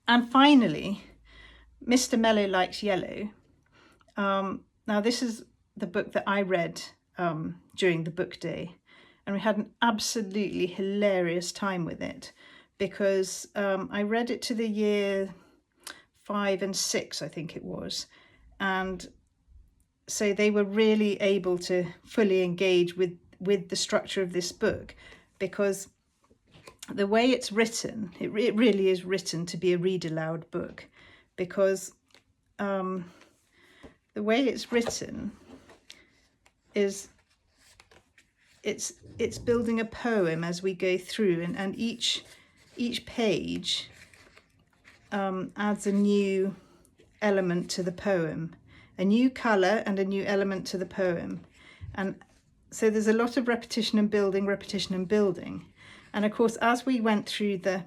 And finally, Mr. Mellow Likes Yellow. Now this is the book that I read during the book day, and we had an absolutely hilarious time with it, because I read it to the year 5 and 6, I think it was, and so they were really able to fully engage with the structure of this book, because the way it's written, it really is written to be a read aloud book, because the way it's written is it's building a poem as we go through, and each page adds a new element to the poem, a new colour and a new element to the poem. And so there's a lot of repetition and building, and of course as we went through the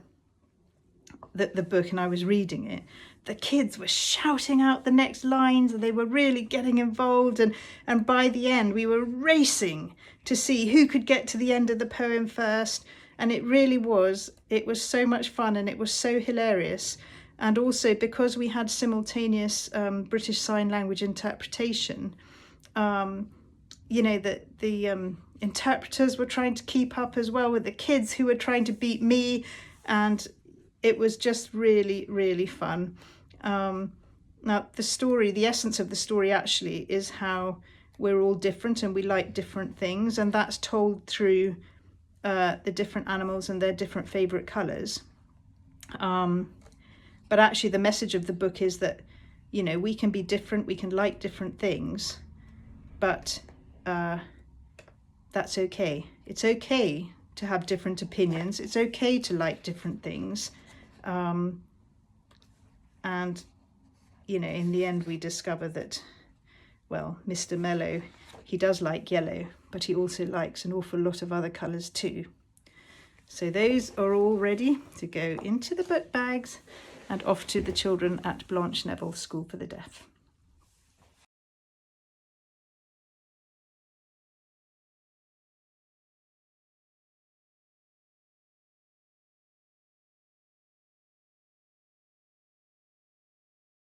book and I was reading it, the kids were shouting out the next lines, and they were really getting involved, and by the end we were racing to see who could get to the end of the poem first. And it really was, it was so much fun, and it was so hilarious. And also because we had simultaneous British Sign Language interpretation, you know, the interpreters were trying to keep up as well with the kids who were trying to beat me, and it was just really, really fun. Now the story, the essence of the story actually is how we're all different and we like different things, and that's told through the different animals and their different favourite colours. But actually the message of the book is that, you know, we can be different, we can like different things, but that's okay. It's okay to have different opinions. It's okay to like different things. And, you know, in the end we discover that, well, Mr. Mellow, he does like yellow, but he also likes an awful lot of other colours too. So those are all ready to go into the book bags and off to the children at Blanche Nevile School for the Deaf.